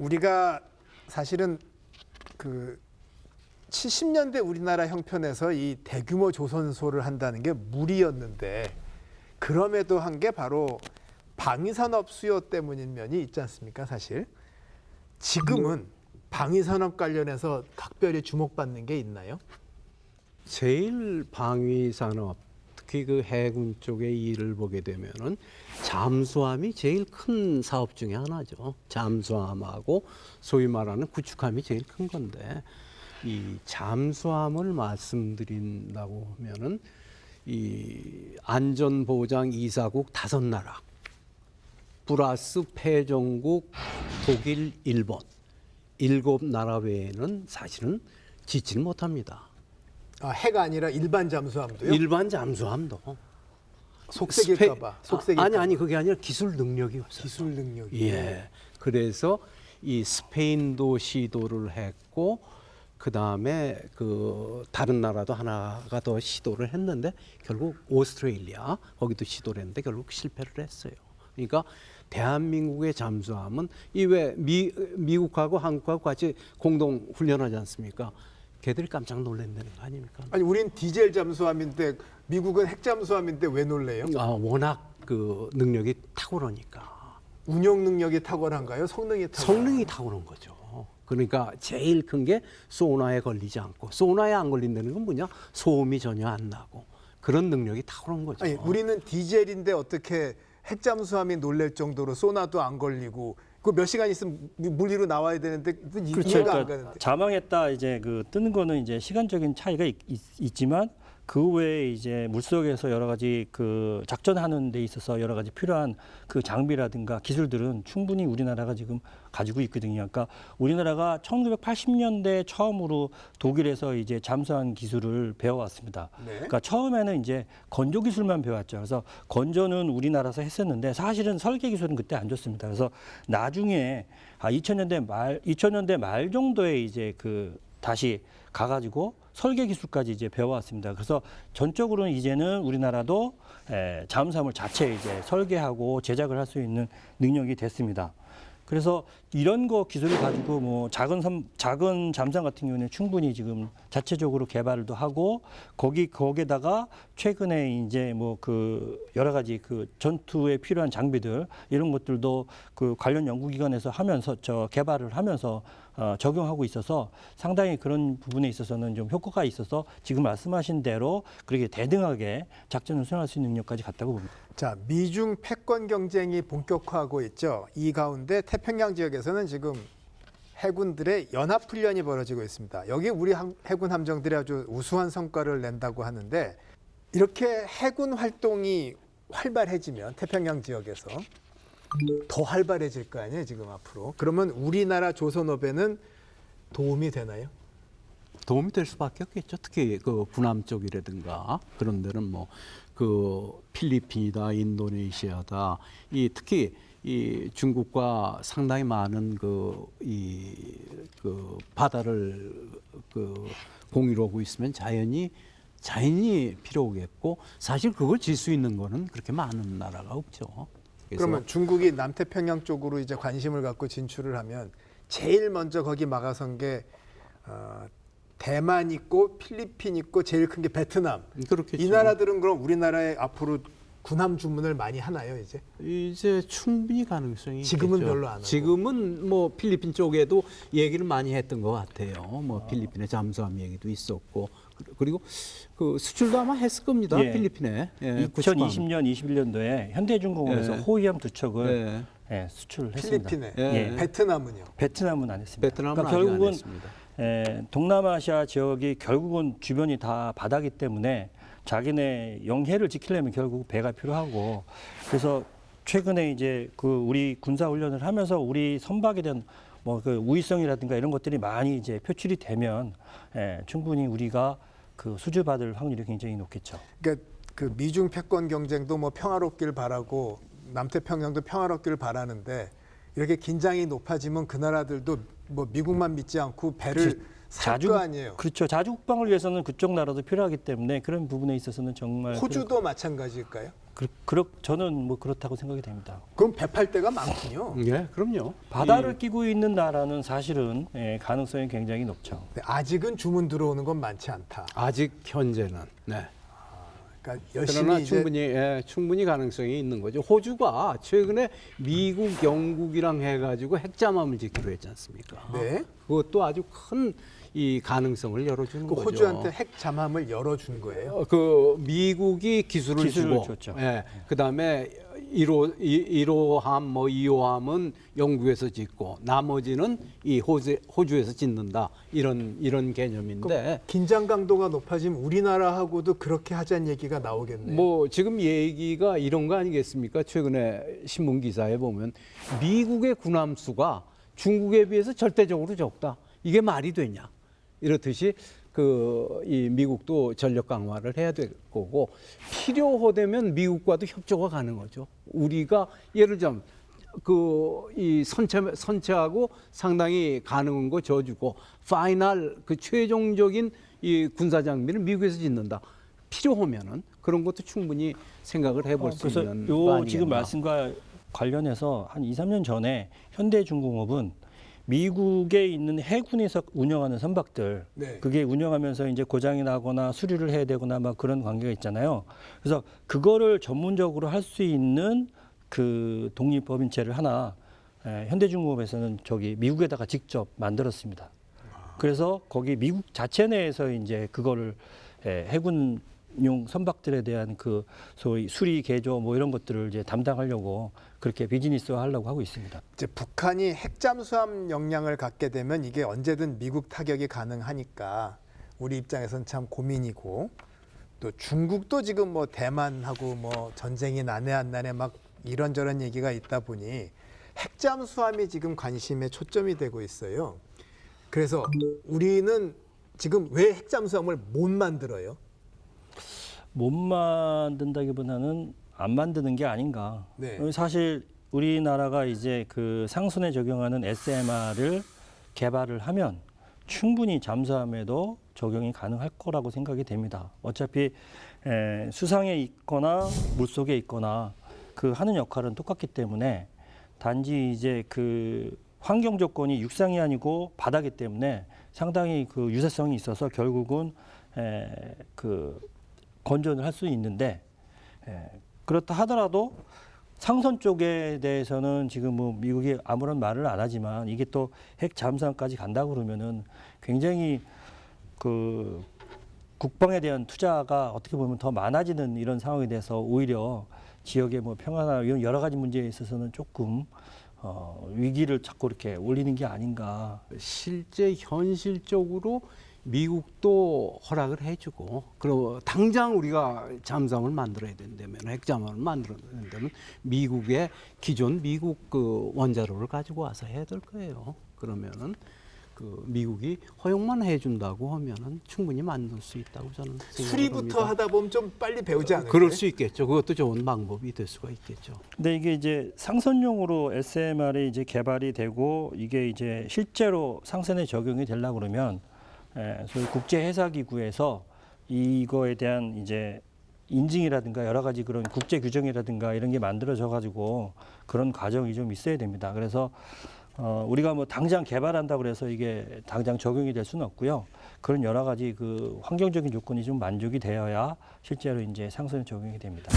우리가 사실은 그 70년대 우리나라 형편에서 이 대규모 조선소를 한다는 게 무리였는데 그럼에도 한 게 바로 방위산업 수요 때문인 면이 있지 않습니까? 사실 지금은 방위산업 관련해서 각별히 주목받는 게 있나요? 제일 방위산업, 특히 그 해군 쪽의 일을 보게 되면은 잠수함이 제일 큰 사업 중에 하나죠. 잠수함하고 소위 말하는 구축함이 제일 큰 건데, 이 잠수함을 말씀드린다고 하면은 이 안전보장 이사국 5나라 플러스 패전국 독일, 일본 7나라 외에는 사실은 짓지는 못합니다. 아, 해가 아니라 일반 잠수함도요? 일반 잠수함도 속색일까봐. 아니 그게 아니라 기술 능력이 없어요. 기술 능력이. 예. 그래서 이 스페인도 시도를 했고 그 다음에 그 다른 나라도 하나가 더 시도를 했는데 결국 오스트레일리아 거기도 시도를 했는데 결국 실패를 했어요. 그러니까 대한민국의 잠수함은 이 왜 미국하고 한국하고 같이 공동 훈련하지 않습니까? 걔들이 깜짝 놀란다는 거 아닙니까? 아니 우린 디젤 잠수함인데 미국은 핵 잠수함인데 왜 놀래요? 아, 워낙 그 능력이 탁월하니까. 운영 능력이 탁월한가요? 성능이 탁월한가요? 성능이 탁월한 거죠. 그러니까 제일 큰 게 소나에 걸리지 않고, 소나에 안 걸린다는 건 뭐냐? 소음이 전혀 안 나고 그런 능력이 탁월한 거죠. 아니 우리는 디젤인데 어떻게 핵 잠수함이 놀랄 정도로 소나도 안 걸리고 그 몇 시간 있으면 물 위로 나와야 되는데 그렇죠. 이해가 안 그러니까 가는데. 자망했다 이제 그 뜨는 거는 이제 시간적인 차이가 있지만 그 외에 이제 물속에서 여러 가지 그 작전하는 데 있어서 여러 가지 필요한 그 장비라든가 기술들은 충분히 우리나라가 지금 가지고 있거든요. 그러니까 우리나라가 1980년대 처음으로 독일에서 이제 잠수함 기술을 배워왔습니다. 네. 그러니까 처음에는 이제 건조 기술만 배웠죠. 그래서 건조는 우리나라에서 했었는데 사실은 설계 기술은 그때 안 좋습니다. 그래서 나중에 2000년대 말 정도에 이제 그 다시 가가지고 설계 기술까지 이제 배워왔습니다. 그래서 전적으로는 이제는 우리나라도 잠수함을 자체 이제 설계하고 제작을 할 수 있는 능력이 됐습니다. 그래서 이런 거 기술을 가지고 뭐 작은 잠수함 같은 경우는 충분히 지금 자체적으로 개발도 하고 거기에다가 최근에 이제 뭐 그 여러 가지 그 전투에 필요한 장비들 이런 것들도 그 관련 연구기관에서 하면서 개발을 하면서 적용하고 있어서 상당히 그런 부분에 있어서는 좀 효과가 있어서 지금 말씀하신 대로 그렇게 대등하게 작전을 수행할 수 있는 능력까지 갖다고 봅니다. 자, 미중 패권 경쟁이 본격화하고 있죠. 이 가운데 태평양 지역에서는 지금 해군들의 연합 훈련이 벌어지고 있습니다. 여기 우리 해군 함정들이 아주 우수한 성과를 낸다고 하는데 이렇게 해군 활동이 활발해지면 태평양 지역에서 더 활발해질 거 아니에요, 지금 앞으로. 그러면 우리나라 조선업에는 도움이 되나요? 도움이 될 수밖에 없겠죠. 특히 그 군함 쪽이라든가 그런 데는 뭐 그 필리핀이다, 인도네시아다, 이 특히 이 중국과 상당히 많은 그 바다를 그 공유로 하고 있으면 자연히 필요하겠고 사실 그걸 질 수 있는 거는 그렇게 많은 나라가 없죠. 그러면 중국이 남태평양 쪽으로 이제 관심을 갖고 진출을 하면 제일 먼저 거기 막아선 게 대만 있고 필리핀 있고 제일 큰 게 베트남. 그렇겠죠. 이 나라들은 그럼 우리나라에 앞으로 군함 주문을 많이 하나요, 이제? 이제 충분히 가능성이 지금은 있겠죠. 별로 안 하고. 지금은 뭐 필리핀 쪽에도 얘기를 많이 했던 것 같아요. 뭐 필리핀의 잠수함 얘기도 있었고 그리고 그 수출도 아마 했을 겁니다. 예. 필리핀에. 2020년, 21년도에 현대중공업에서 예. 호위함 2척을 수출을 했습니다. 필리핀에. 예. 베트남은요? 베트남은 안 했습니다. 베트남은 그러니까 아직 결국은 안 했습니다. 동남아시아 지역이 결국은 주변이 다 바다기 때문에 자기네 영해를 지키려면 결국 배가 필요하고 그래서 최근에 이제 그 우리 군사 훈련을 하면서 우리 선박에 대한 뭐 그 우위성이라든가 이런 것들이 많이 이제 표출이 되면 충분히 우리가 그 수주받을 확률이 굉장히 높겠죠. 그러니까 그 미중 패권 경쟁도 뭐 평화롭기를 바라고 남태평양도 평화롭기를 바라는데 이렇게 긴장이 높아지면 그 나라들도 뭐 미국만 믿지 않고 배를 살 거 아니에요. 그렇죠. 자주 국방을 위해서는 그쪽 나라도 필요하기 때문에 그런 부분에 있어서는 정말 호주도 마찬가지일까요? 저는 뭐 그렇다고 생각이 됩니다. 그럼 배팔 때가 많군요. 예, 그럼요. 바다를 끼고 있는 나라는 사실은 가능성이 굉장히 높죠. 네, 아직은 주문 들어오는 건 많지 않다. 아직 현재는 네. 그러니까 그러나 열심히 이제 충분히 가능성이 있는 거죠. 호주가 최근에 미국, 영국이랑 해가지고 핵잠함을 짓기로 했지 않습니까? 네. 그것도 아주 큰 이 가능성을 열어주는 그 거죠. 호주한테 핵 잠함을 열어준 거예요. 그 미국이 기술을 주고, 줬죠. 예, 그다음에 1호함, 뭐 2호함은 영국에서 짓고 나머지는 이 호주에서 짓는다 이런 개념인데. 긴장 강도가 높아지면 우리나라하고도 그렇게 하자는 얘기가 나오겠네요. 뭐 지금 얘기가 이런 거 아니겠습니까? 최근에 신문 기사에 보면 미국의 군함 수가 중국에 비해서 절대적으로 적다. 이게 말이 되냐? 이렇듯이 이 미국도 전력 강화를 해야 될 거고 필요하다면 미국과도 협조가 가능하죠. 우리가 예를 들면 이 선체하고 상당히 가능한 거 줘주고 파이널 그 최종적인 이 군사 장비를 미국에서 짓는다. 필요하면은 그런 것도 충분히 생각을 해볼 수 그래서 있는 거 아니겠나. 지금 말씀과 관련해서 한 2, 3년 전에 현대중공업은 미국에 있는 해군에서 운영하는 선박들, 네. 그게 운영하면서 이제 고장이 나거나 수리를 해야 되거나 막 그런 관계가 있잖아요. 그래서 그거를 전문적으로 할 수 있는 그 독립법인체를 하나 현대중공업에서는 미국에다가 직접 만들었습니다. 그래서 거기 미국 자체 내에서 이제 그거를 해군용 선박들에 대한 그 소위 수리 개조 뭐 이런 것들을 이제 담당하려고 그렇게 비즈니스화 하려고 하고 있습니다. 이제 북한이 핵잠수함 역량을 갖게 되면 이게 언제든 미국 타격이 가능하니까 우리 입장에서는 참 고민이고 또 중국도 지금 뭐 대만하고 뭐 전쟁이 나네 안 나네 막 이런저런 얘기가 있다 보니 핵잠수함이 지금 관심의 초점이 되고 있어요. 그래서 우리는 지금 왜 핵잠수함을 못 만들어요? 못 만든다기보다는 안 만드는 게 아닌가. 네. 사실 우리나라가 이제 그 상선에 적용하는 SMR을 개발을 하면 충분히 잠수함에도 적용이 가능할 거라고 생각이 됩니다. 어차피 수상에 있거나 물속에 있거나 그 하는 역할은 똑같기 때문에 단지 이제 그 환경 조건이 육상이 아니고 바다기 때문에 상당히 그 유사성이 있어서 결국은 그 건전을 할 수 있는데 그렇다 하더라도 상선 쪽에 대해서는 지금 뭐 미국이 아무런 말을 안 하지만 이게 또 핵 잠수함까지 간다 그러면은 굉장히 그 국방에 대한 투자가 어떻게 보면 더 많아지는 이런 상황이 돼서 오히려 지역의 뭐 평화나 이런 여러 가지 문제에 있어서는 조금 위기를 자꾸 이렇게 올리는 게 아닌가. 실제 현실적으로 미국도 허락을 해주고 그리고 당장 우리가 잠수함을 만들어야 된다면 핵잠수함을 만들어야 된다면 미국의 기존 미국 그 원자로를 가지고 와서 해야 될 거예요. 그러면은 그 미국이 허용만 해준다고 하면은 충분히 만들 수 있다고 저는 생각합니다. 수리부터 하다 보면 좀 빨리 배우지 않을까요? 그럴 수 있겠죠. 그것도 좋은 방법이 될 수가 있겠죠. 근데 이게 이제 상선용으로 SMR이 이제 개발이 되고 이게 이제 실제로 상선에 적용이 되려고 그러면 소위 국제해사기구에서 이거에 대한 이제 인증이라든가 여러 가지 그런 국제 규정이라든가 이런 게 만들어져 가지고 그런 과정이 좀 있어야 됩니다. 그래서 우리가 뭐 당장 개발한다고 그래서 이게 당장 적용이 될 수는 없고요. 그런 여러 가지 그 환경적인 조건이 좀 만족이 되어야 실제로 이제 상선에 적용이 됩니다.